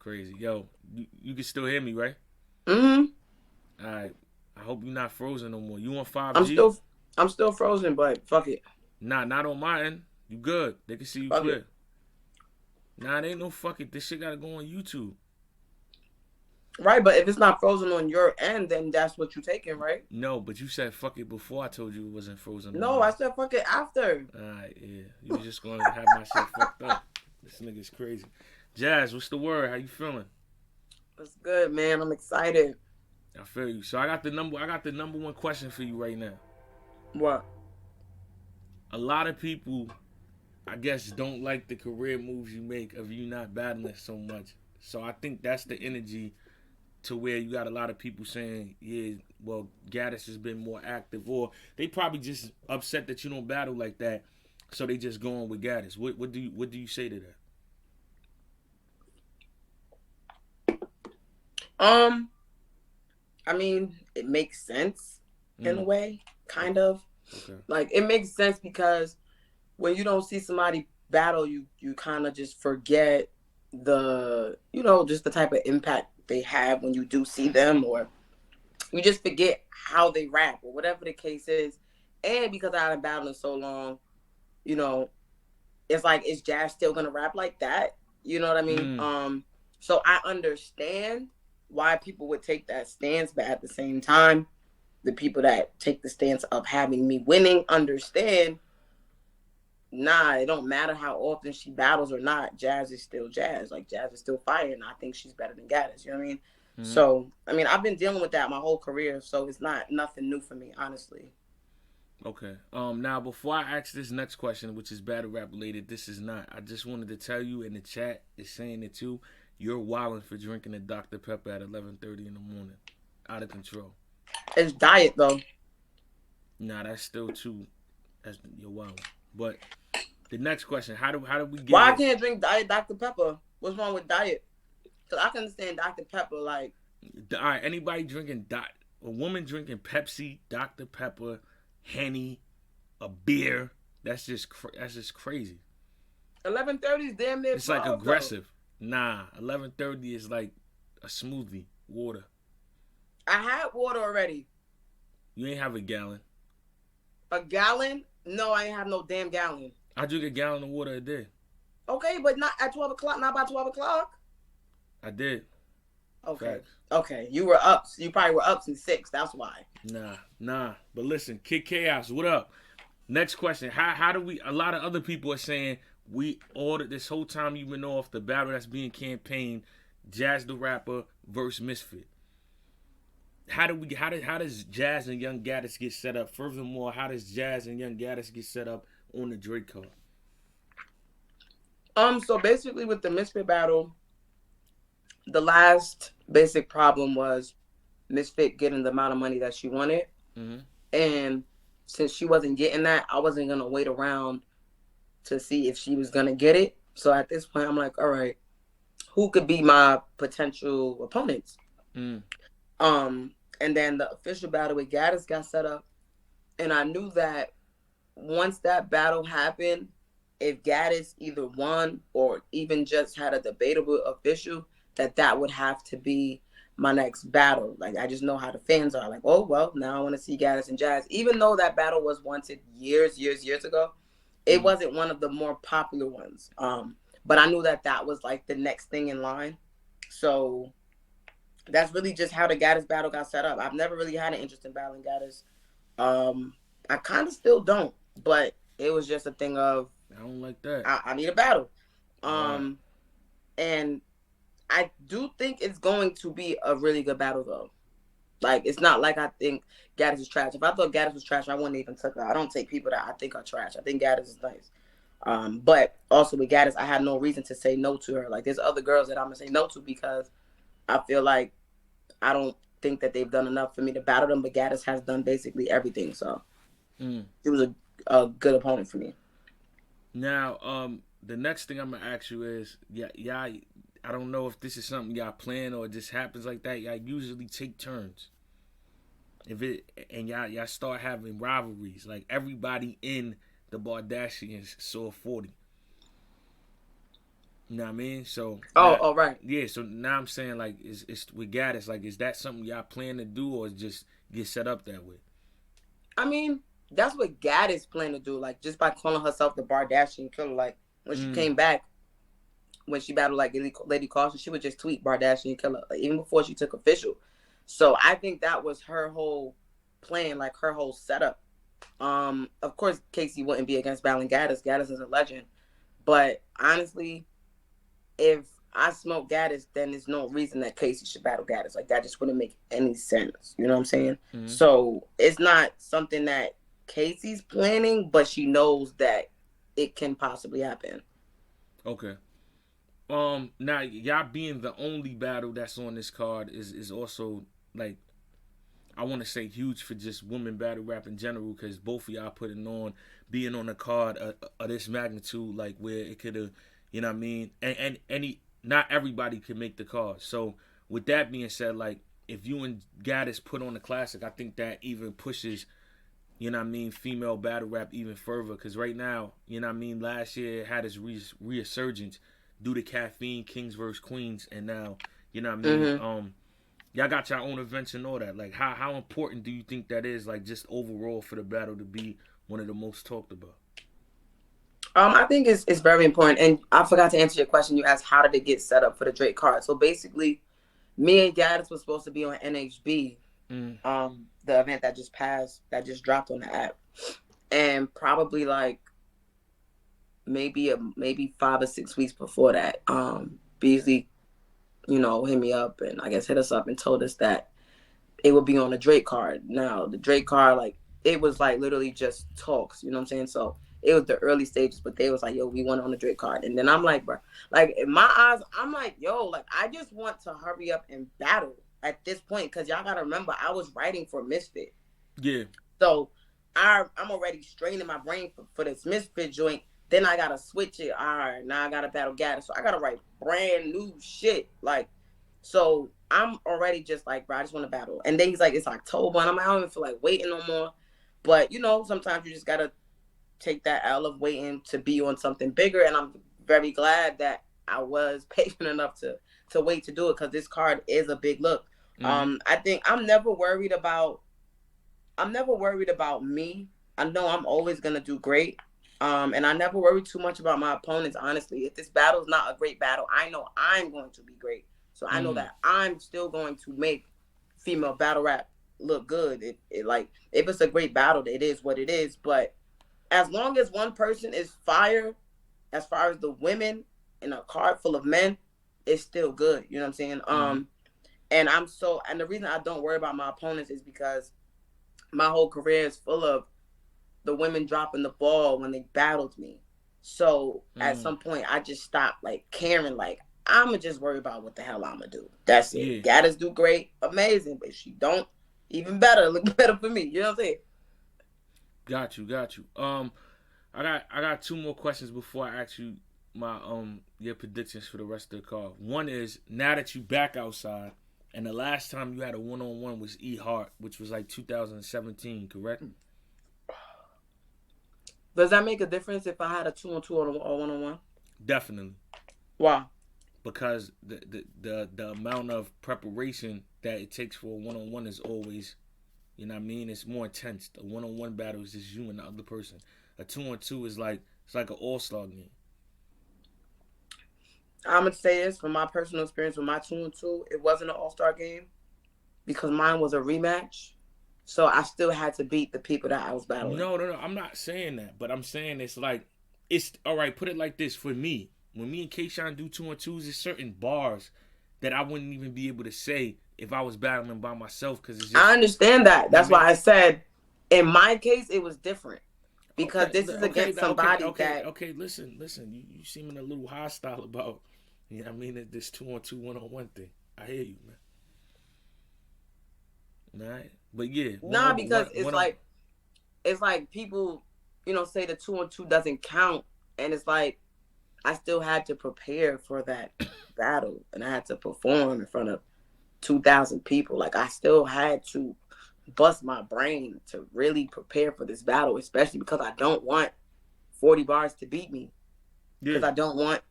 Crazy. Yo, you can still hear me, right? Mm-hmm. All right. I hope you're not frozen no more. You on I'm 5G? still I'm still frozen, but fuck it. Nah, not on my end. You good. They can see you Fuck it. clear. Nah, it ain't no fuck it. This shit gotta go on YouTube. Right, but if it's not frozen on your end, then that's what you taking, right? No, but you said fuck it before I told you it wasn't frozen on No, I mine. said fuck it after. Alright, yeah. You was just gonna have my shit fucked up. This nigga's crazy. Jazz, what's the word? How you feeling? That's good, man. I'm excited. I feel you. So I got the number one question for you right now. What? A lot of people, I guess, don't like the career moves you make of you not battling so much. So I think that's the energy to where you got a lot of people saying, yeah, well, Gattas has been more active, or they probably just upset that you don't battle like that, so they just going with Gattas. What do you say to that? Um, I mean, it makes sense in a Mm, way, kind of. okay. Like it makes sense because when you don't see somebody battle, you kind of just forget just the type of impact they have when you do see them, or you just forget how they rap or whatever the case is. And because I've been battling so long, you know, it's like is Jazz still gonna rap like that? You know what I mean? Mm, So I understand why people would take that stance, but at the same time, the people that take the stance of having me winning understand, nah, it don't matter how often she battles or not. Jazz is still Jazz. Like Jazz is still fire, and I think she's better than Gaddis. You know what I mean? mm. So I mean, I've been dealing with that my whole career, so it's not nothing new for me, honestly. Okay. Now before I ask this next question, which is battle rap related, this is not. I just wanted to tell you in the chat is saying it too. You're wilding for drinking a Dr Pepper at 11:30 in the morning, out of control. It's diet though. Nah, that's still too. That's you're wilding. But the next question: how do we get Why I here? can't drink diet Dr Pepper? What's wrong with diet? Because I can understand Dr Pepper, like All right, anybody drinking a woman drinking Pepsi, Dr Pepper, Henny, a beer. That's just crazy. 11:30 is damn near It's like 12 though. aggressive. Nah, 11:30 is like a smoothie, water. I had water already. You ain't have a gallon. A gallon? No, I ain't have no damn gallon. I drink a gallon of water a day. Okay, but not at 12 o'clock. Not by 12 o'clock. I did. Okay. Facts. Okay. You were up. You probably were up since 6. That's why. Nah. But listen, Kid Chaos, what up? Next question. How do we? A lot of other people are saying we ordered this whole time you've been off the battle that's being campaigned, Jazz the Rapper versus Misfit. How does Jazz and Young Gaddis get set up? Furthermore, how does Jazz and Young Gaddis get set up on the Drake card? So basically with the Misfit battle, the last basic problem was Misfit getting the amount of money that she wanted. Mm-hmm. And since she wasn't getting that, I wasn't gonna wait around to see if she was gonna get it. So at this point I'm like, all right, who could be my potential opponents? Mm. Um, and then the official battle with Gaddis got set up, and I knew that once that battle happened, if Gaddis either won or even just had a debatable official, that would have to be my next battle. Like I just know how the fans are. Like, oh well, now I want to see Gaddis and Jazz. Even though that battle was wanted years ago, it Mm. wasn't one of the more popular ones. But I knew that was like the next thing in line. So that's really just how the Gaddis battle got set up. I've never really had an interest in battling Gaddis. Um, I kind of still don't, but it was just a thing of I don't like that. I need a battle. Right. Um, and I do think it's going to be a really good battle though. Like it's not like I think Gaddis is trash. If I thought Gaddis was trash, I wouldn't even took her. I don't take people that I think are trash. I think Gaddis is nice. But also with Gaddis, I had no reason to say no to her. Like there's other girls that I'm gonna say no to because I feel like I don't think that they've done enough for me to battle them. But Gaddis has done basically everything, so Mm. it was a good opponent for me. Now, the next thing I'm gonna ask you is, yeah. I don't know if this is something y'all plan or it just happens like that. Y'all usually take turns. If it and y'all start having rivalries, like everybody in the Bardashians saw 40. You know what I mean? So Oh, right. yeah. So now I'm saying like, is with Gattas, like, is that something y'all plan to do, or just get set up that way? I mean, that's what Gaddis planned to do. Like, just by calling herself the Bardashian Killer. Like, when she came back, when she battled like Lady Caution, she would just tweet Bardashian Killer, like, even before she took official. So I think that was her whole plan, like her whole setup. Of course, Casey wouldn't be against battling Gaddis. Gaddis is a legend. But honestly, if I smoke Gattas, then there's no reason that Casey should battle Gattas. Like, that just wouldn't make any sense. You know what I'm saying? Mm-hmm. So it's not something that Casey's planning, but she knows that it can possibly happen. Okay. Now y'all being the only battle that's on this card is also, like, I want to say huge for just women battle rap in general, because both of y'all putting on, being on a card of this magnitude, like, where it could have, you know what I mean, and any, not everybody can make the card. So with that being said, like, if you and Gattas put on the classic, I think that even pushes, you know what I mean, female battle rap even further, because right now, you know what I mean, last year it had its resurgence due to Caffeine, Kings vs. Queens, and now, you know what I mean, y'all got your own events and all that. Like, how important do you think that is, like, just overall for the battle to be one of the most talked about? I think it's very important. And I forgot to answer your question. You asked, how did it get set up for the Drake card? So basically, me and Gattas was supposed to be on NHB, the event that just passed, that just dropped on the app. And probably like maybe 5 or 6 weeks before that, Beasley, hit me up and I guess hit us up and told us that it would be on the Drake card. Now, the Drake card, like, it was like literally just talks, you know what I'm saying? So it was the early stages, but they was like, yo, we want on the Drake card. And then I'm like, bro, like, in my eyes, I'm like, yo, like, I just want to hurry up and battle at this point, because y'all got to remember, I was writing for Misfit. Yeah. So I'm already straining my brain for this Misfit joint. Then I got to switch it. All right, now I got to battle Gattas. So I got to write brand new shit. Like, so I'm already just like, bro, I just want to battle. And then he's like, it's October. And I'm like, I don't even feel like waiting no more. But, sometimes you just got to take that L of waiting to be on something bigger. And I'm very glad that I was patient enough to wait to do it, because this card is a big look. I think I'm never worried about me. I know I'm always going to do great. And I never worry too much about my opponents, honestly. If this battle is not a great battle, I know I'm going to be great. So I know that I'm still going to make female battle rap look good. It like, if it's a great battle, it is what it is. But as long as one person is fire, as far as the women in a card full of men, it's still good. You know what I'm saying? And the reason I don't worry about my opponents is because my whole career is full of the women dropping the ball when they battled me. So at some point, I just stopped, like, caring. Like, I'm going to just worry about what the hell I'm going to do. That's it. Yeah. Gattas do great, amazing. But if she don't, even better, look better for me. You know what I'm saying? Got you. I got 2 more questions before I ask you my your predictions for the rest of the card. One is, now that you back outside, and the last time you had a one-on-one was E Hart, which was like 2017, correct? Does that make a difference if I had a 2-on-2 or a 1-on-1? Definitely. Why? Because the amount of preparation that it takes for a 1-on-1 is always, you know what I mean, it's more intense. The 1-on-1 battle is just you and the other person. A 2-on-2 is like, it's like an all-star game. I'm going to say this from my personal experience with my 2-on-2. It wasn't an all-star game because mine was a rematch. So I still had to beat the people that I was battling. No. I'm not saying that. But I'm saying it's like, it's, all right, put it like this. For me, when me and Kayshawn do 2-on-2s, there's certain bars that I wouldn't even be able to say if I was battling by myself. Cause it's just, I understand that. That's why I said, in my case, it was different. Because this is against somebody that... Okay, listen. You seeming a little hostile about, you know what I mean, this 2-on-2, 1-on-1 thing. I hear you, man. All right? But yeah. Nah, because it's like people, say the 2-on-2 doesn't count. And it's like, I still had to prepare for that battle. And I had to perform in front of 2,000 people. Like, I still had to bust my brain to really prepare for this battle, especially because I don't want 40 bars to beat me. Because I don't want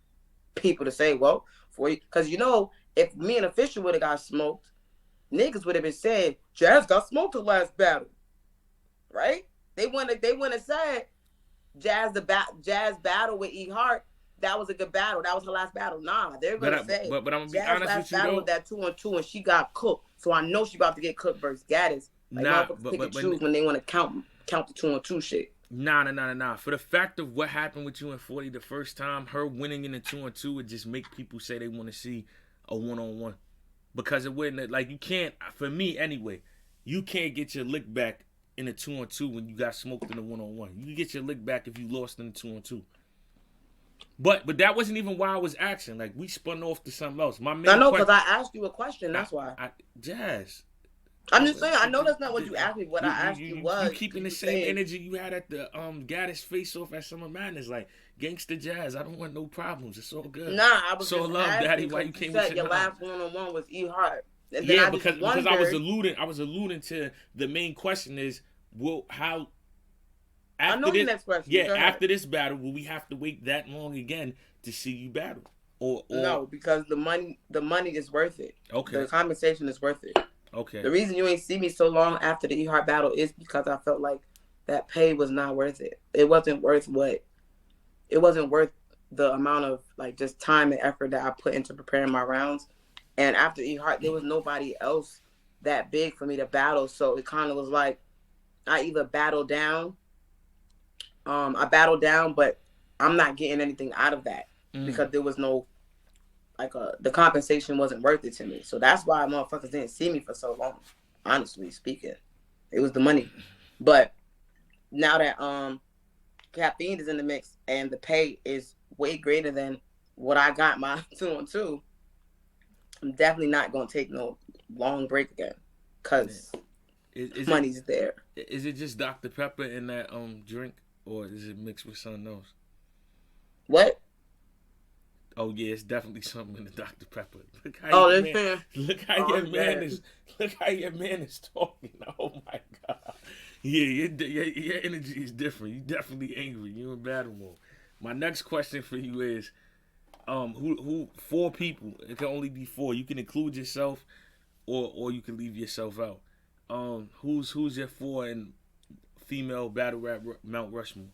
people to say, well, for you, because if me and Official would have got smoked, niggas would have been saying Jazz got smoked the last battle, right? They wouldn't have said Jazz battle with E Hart. That was a good battle. That was her last battle. Nah, they're gonna say but I'm gonna be Jazz honest last with you battle though. with that 2-on-2 and she got cooked. So I know she about to get cooked versus Gattas. Like motherfuckers pick and choose when they want to count the 2-on-2 shit. Nah. For the fact of what happened with you and 40 the first time, her winning in the 2-on-2 would just make people say they want to see a 1-on-1. Because it wouldn't, like, you can't, for me anyway, you can't get your lick back in a 2-on-2 when you got smoked in a 1-on-1. You can get your lick back if you lost in the 2-on-2. But that wasn't even why I was asking. Like, we spun off to something else. My main I know, because I asked you a question. That's why. Jazz. I'm just saying, I know that's not what you asked me. What I asked you was, you keeping the same energy you had at the Gattas face off at Summer Madness, like gangsta Jazz. I don't want no problems. It's all good. Nah, I was so just love, asking, Daddy. Why you came with your last 1-on-1 was E Hart. Yeah, because I was alluding to the main question is, how after I know this, the next question. Yeah, after this battle, will we have to wait that long again to see you battle? Or no, because the money is worth it. Okay. The compensation is worth it. Okay. The reason you ain't see me so long after the E Hart battle is because I felt like that pay was not worth it. It wasn't worth the amount of like just time and effort that I put into preparing my rounds. And after E Hart, there was nobody else that big for me to battle. So it kind of was like I either battle down. I battled down, but I'm not getting anything out of that because there was no the compensation wasn't worth it to me. So that's why motherfuckers didn't see me for so long. Honestly speaking, it was the money. But now that caffeine is in the mix and the pay is way greater than what I got my 2-on-2, I'm definitely not gonna take no long break again because money's there. Is it just Dr. Pepper in that drink, or is it mixed with something else? What? Oh yeah, it's definitely something in the Dr. Pepper. Look how your man is talking. Oh my god. Yeah, your energy is different. You definitely angry. You in battle mode. My next question for you is, who 4 people? It can only be 4. You can include yourself, or you can leave yourself out. Who's your 4 in female battle rap Mount Rushmore?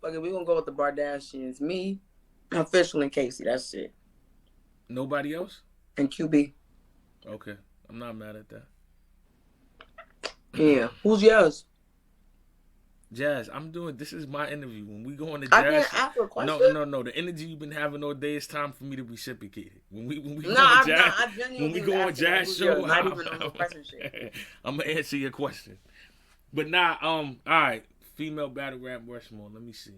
Okay, we're gonna go with the Bardashians. Me, Official, and Casey. That's it. Nobody else? And QB. Okay. I'm not mad at that. Yeah. Who's yours? Jazz, this is my interview. When we go on the I Jazz, can't ask a question. No. The energy you've been having all day, it's time for me to reciprocate it. When we go on Jazz show, I'm gonna answer your question. But now, all right, female battle rap Rushmore. Let me see.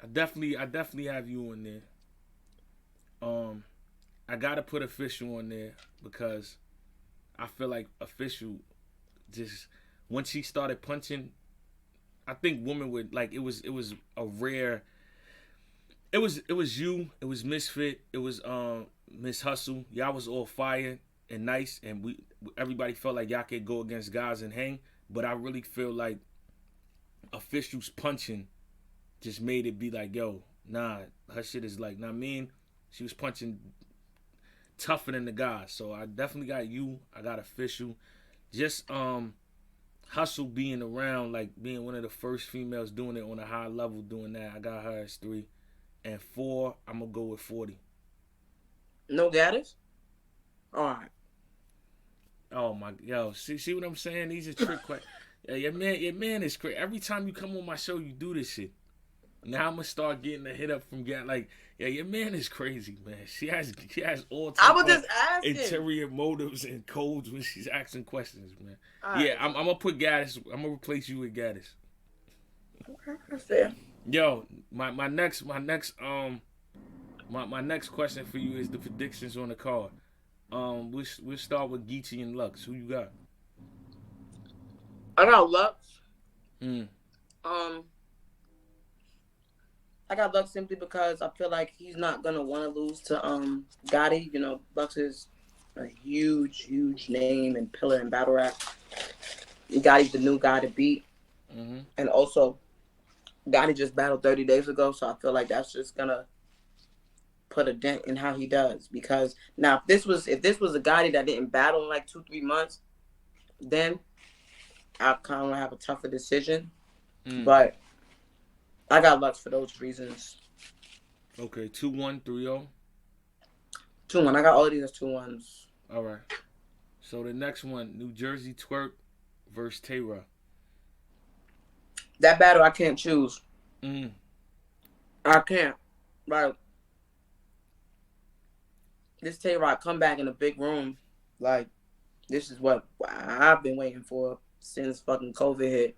I definitely have you in there. I gotta put Official on there because I feel like Official just when she started punching, I think women would like it was a rare. It was you, it was Misfit, it was Miss Hustle. Y'all was all fire and nice, and everybody felt like y'all could go against guys and hang. But I really feel like Official's punching just made it be like, yo, nah, her shit is like, nah, she was punching tougher than the guys. So I definitely got you. I got Official. Just Hustle being around, like being one of the first females doing it on a high level, doing that. I got her as 3. And 4, I'm gonna go with 40. No Gattas? All right. Oh my, yo, see what I'm saying? These are trick questions. Yeah, your man is crazy. Every time you come on my show, you do this shit. Now I'm gonna start getting a hit up from like, yeah, your man is crazy, man. She has all types of interior motives and codes when she's asking questions, man. Right. Yeah, I'm gonna put Gattas. I'm gonna replace you with Gattas. Okay, that's fair. Yo, my next question for you is the predictions on the card. We'll start with Geechee and Lux. Who you got? I got Lux. I got Lux simply because I feel like he's not gonna want to lose to Gotti. You know, Lux is a huge, huge name and pillar in battle rap. Gotti's the new guy to beat, and also Gotti just battled 30 days ago, so I feel like that's just gonna put a dent in how he does. Because now, if this was a Gotti that didn't battle in like 2-3 months, then I kind of have a tougher decision. But I got Lux for those reasons. Okay, 2-1, 3-0. 2-1. I got all of these as 2-1s. All right. So the next one, New Jersey Twerk versus Terra. That battle I can't choose. Mm. I can't. Like, this Tay-Rock comeback in a big room, like, this is what I've been waiting for since fucking COVID hit.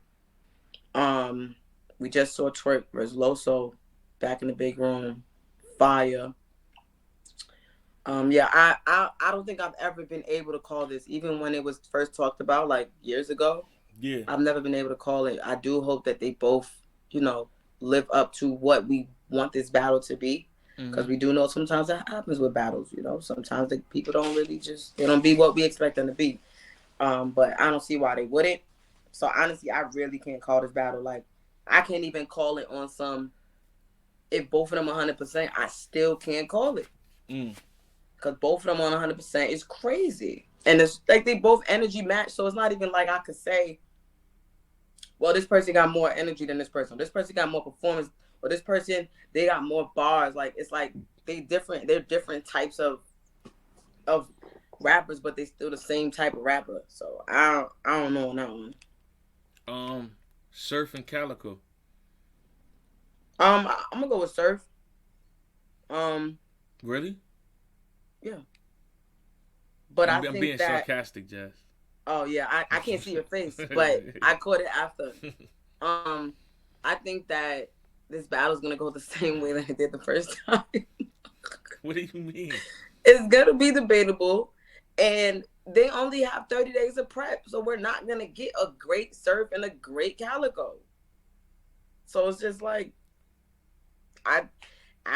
We just saw Twerk versus Loso back in the big room. Fire. Yeah, I don't think I've ever been able to call this, even when it was first talked about like years ago. Yeah. I've never been able to call it. I do hope that they both, live up to what we want this battle to be. Because we do know sometimes that happens with battles, Sometimes the people don't really they don't be what we expect them to be. But I don't see why they wouldn't. So honestly, I really can't call this battle. Like, I can't even call it on some, if both of them 100%, I still can't call it. Because both of them on 100% is crazy. And it's like they both energy match. So it's not even like I could say, well, this person got more energy than this person. This person got more performance. Or this person, they got more bars. Like, it's like they're different types of rappers, but they still the same type of rapper. So I don't know on that one. Surf and Calico. I'm gonna go with Surf. Really? Yeah. But I'm think being that, sarcastic, Jazz. Oh yeah, I can't see your face, but I caught it after. I think that this battle's gonna go the same way that it did the first time. What do you mean? It's gonna be debatable, and they only have 30 days of prep, so we're not gonna get a great Surf and a great Calico. So it's just like I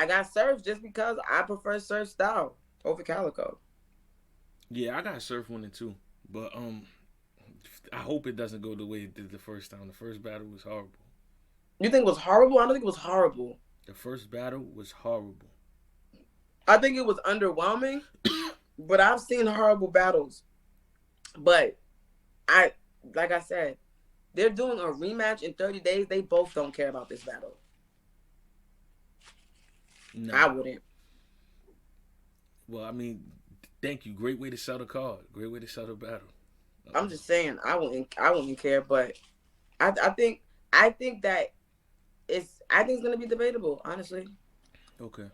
got Surf just because I prefer Surf style over Calico. Yeah, I got Surf winning too, but I hope it doesn't go the way it did the first time. The first battle was horrible. You think it was horrible? I don't think it was horrible. The first battle was horrible. I think it was underwhelming, but I've seen horrible battles. But like I said, they're doing a rematch in 30 days. They both don't care about this battle. No. I wouldn't. Well, I mean, thank you. Great way to sell the card. Great way to sell the battle. I'm just saying, I wouldn't care, but I think that I think it's gonna be debatable, honestly. Okay.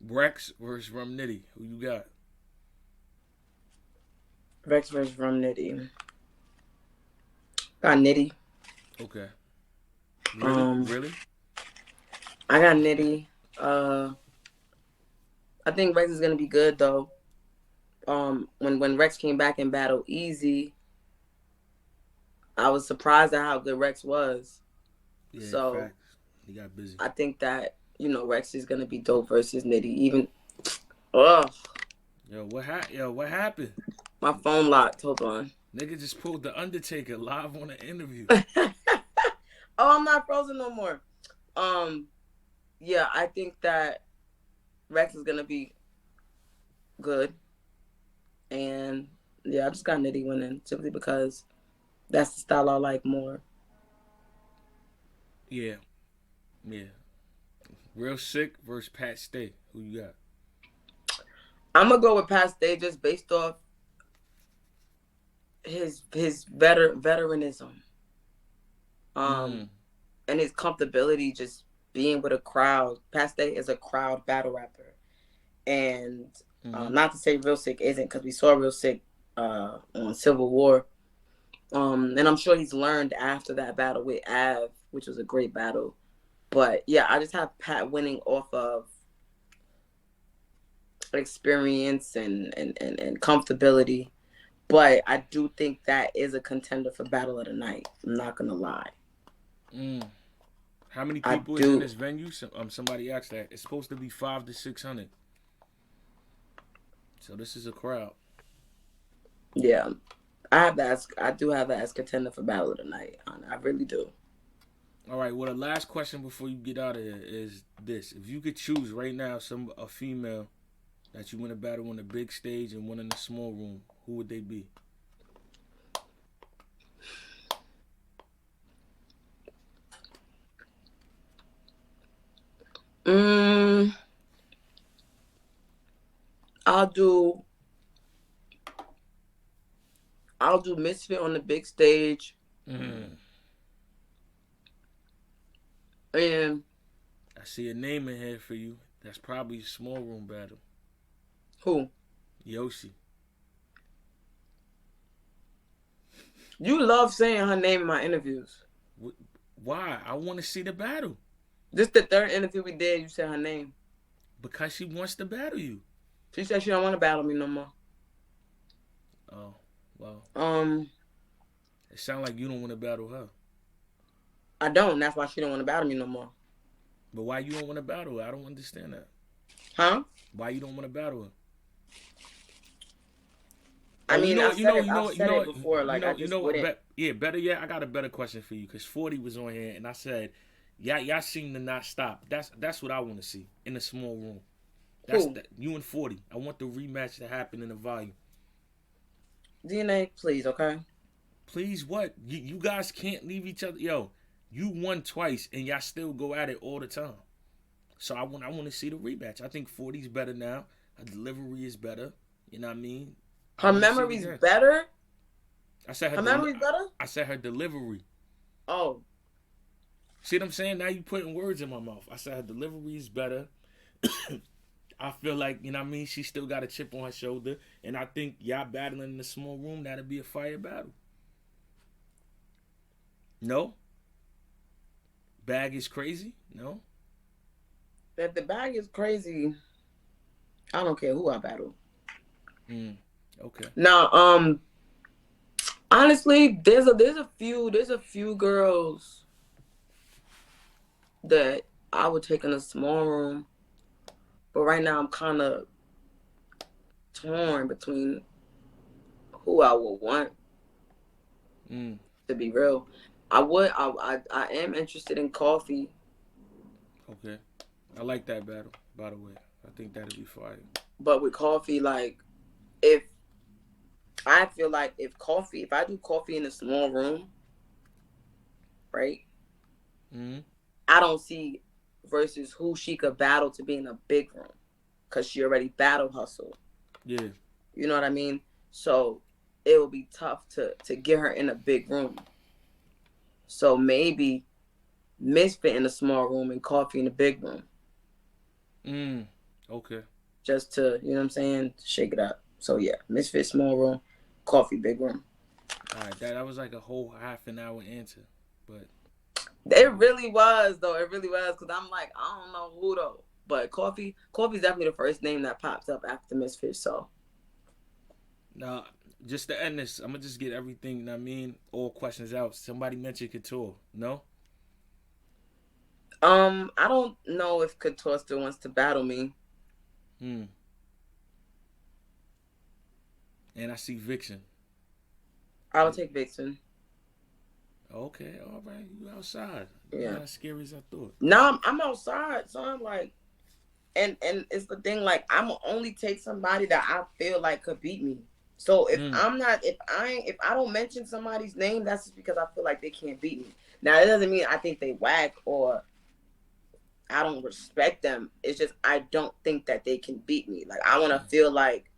Rex versus Rum Nitty. Who you got? Rex versus Rum Nitty. Got Nitty. Okay. Really? Really? I got Nitty. I think Rex is gonna be good though. When Rex came back in Battle Easy, I was surprised at how good Rex was. Yeah, so facts. He got busy. I think that Rex is gonna be dope versus Nitty. Even, ugh. Yo, what happened? My phone locked. Hold on. Nigga just pulled the Undertaker live on an interview. Oh, I'm not frozen no more. Yeah, I think that Rex is gonna be good, and yeah, I just got Nitty winning simply because that's the style I like more. Yeah. Real Sick versus Pat Stay. Who you got? I'm gonna go with Pat Stay just based off his veteranism, and his comfortability just being with a crowd. Pat Stay is a crowd battle rapper, and not to say Real Sick isn't, because we saw Real Sick on Civil War, and I'm sure he's learned after that battle with Av, which was a great battle. But yeah, I just have Pat winning off of experience and comfortability. But I do think that is a contender for Battle of the Night. I'm not gonna lie. How many people is in this venue? Somebody asked that. It's supposed to be 500 to 600. So this is a crowd. Yeah. I do have that as contender for battle of the night. I really do. All right. Well, the last question before you get out of here is this: if you could choose right now, a female that you want to battle on the big stage and one in the small room, who would they be? Mm, I'll do I'll do Misfit on the big stage. Mm. And I see a name in here for you. That's probably a small room battle. who? Yoshi. You love saying her name in my interviews. Why? I want to see the battle. This the third interview we did. You said her name. Because she wants to battle you. She said she don't want to battle me no more. Oh, well. Um, It sounds like you don't want to battle her. I don't. That's why she don't want to battle me no more. But why you don't want to battle her? I don't understand that. Huh? Why you don't want to battle her? I mean, I've said it before. Like, I just wouldn't. Better yet, I got a better question for you. Because 40 was on here, and I said, y'all seem to not stop. That's what I want to see in the small room. You and 40. I want the rematch to happen in the volume. DNA, please, okay? Please, what? You guys can't leave each other. Yo, you won twice, and y'all still go at it all the time. So I want to see the rematch. I think 40's better now. Her delivery is better. You know what I mean? Her memory's better? I said her memory's better? I said her delivery. Oh. See what I'm saying? Now you putting words in my mouth. I said her delivery is better. I feel like, you know what I mean, she still got a chip on her shoulder. And I think y'all battling in the small room, that'll be a fire battle. No? Bag is crazy? No? If the bag is crazy, I don't care who I battle. Okay. Now, honestly, there's a few girls that I would take in a small room, but right now I'm kind of torn between who I would want. To be real, I am interested in Coffee. Okay, I like that battle. By the way, I think that'd be fire. But with Coffee, like, if I feel like if I do Coffee in a small room, right? I don't see versus who she could battle to be in a big room, because she already battle hustle. Yeah. You know what I mean? So it will be tough to get her in a big room. So maybe Misfit in a small room and Coffee in a big room. Okay. Just to, you know what I'm saying, shake it up. So yeah, Misfit small room, Coffee big room. All right, that was like a whole half an hour answer, but it really was though. It really was, because I'm like, I don't know who though, but Coffee's definitely the first name that pops up after Misfit. So now, just to end this, I'm gonna just get everything. You know what I mean, all questions out. Somebody mentioned Couture. No. I don't know if Couture still wants to battle me. And I see Vixen. I would take Vixen. Okay, all right. You outside. Yeah. You're not as scary as I thought. No, I'm outside, so I'm like, and it's the thing, like, I'm gonna only take somebody that I feel like could beat me. So if I don't mention somebody's name, that's just because I feel like they can't beat me. Now, it doesn't mean I think they whack or I don't respect them. It's just I don't think that they can beat me. Like, I want to feel like,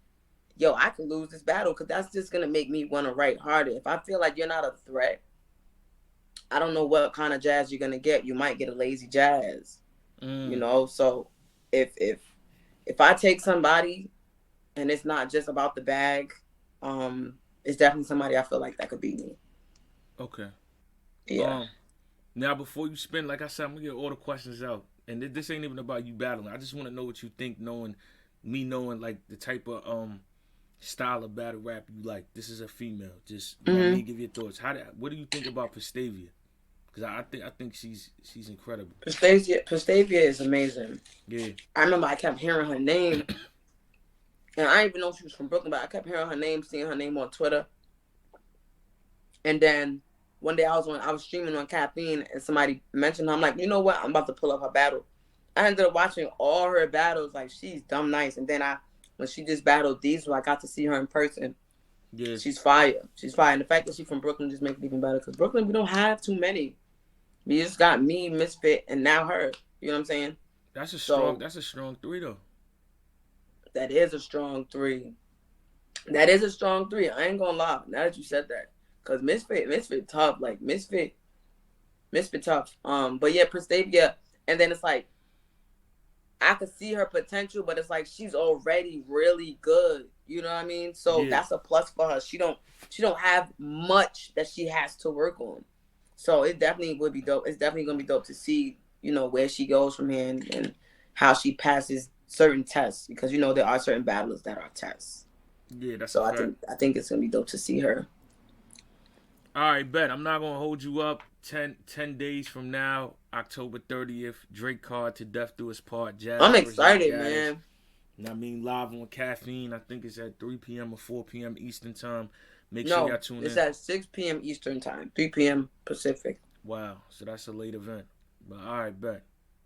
yo, I can lose this battle, because that's just going to make me want to write harder. If I feel like you're not a threat, I don't know what kind of jazz you're going to get. You might get a lazy jazz, you know? So if I take somebody and it's not just about the bag, it's definitely somebody I feel like that could beat me. Okay. Yeah. Now, before you spin, like I said, I'm going to get all the questions out. And this ain't even about you battling. I just want to know what you think, knowing like the type of style of battle rap you like. This is a female. Just let me give your thoughts. What do you think about Pastavia? Because I think she's incredible. Pastavia is amazing. Yeah. I remember I kept hearing her name, And I didn't even know she was from Brooklyn, but I kept hearing her name, seeing her name on Twitter. And then one day I was streaming on Caffeine, and somebody mentioned her. I'm like, you know what? I'm about to pull up her battle. I ended up watching all her battles. Like, she's dumb nice. And then when she just battled Diesel, I got to see her in person. Yeah. She's fire. She's fire. And the fact that she's from Brooklyn just makes it even better. Because Brooklyn, we don't have too many. We just got me, Misfit, and now her. You know what I'm saying? That's a strong 3 though. That is a strong 3. That is a strong 3. I ain't gonna lie. Now that you said that. Because Misfit tough. Like, Misfit tough. But yeah, Prestavia. And then it's like, I could see her potential, but it's like she's already really good. You know what I mean? So that's a plus for her. She don't have much that she has to work on. So it definitely would be dope. It's definitely gonna be dope to see, where she goes from here and how she passes certain tests, because there are certain battlers that are tests. Yeah, that's so. A fact. I think it's gonna be dope to see her. All right, bet. I'm not gonna hold you up. 10 days from now, October 30th, Drake card to Death Do His Part. Jazz. I'm excited, man. And I mean, live on Caffeine. I think it's at 3 p.m. or 4 p.m. Eastern time. Make sure y'all tune in. It's at 6 p.m. Eastern time, 3 p.m. Pacific. Wow, so that's a late event. But all right, bet.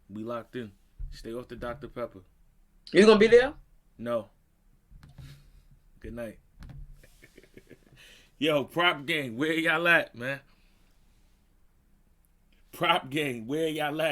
We locked in. Stay off the Dr. Pepper. You gonna be there? No. Good night. Yo, Prop Gang, where y'all at, man? Prop Gang, where y'all at?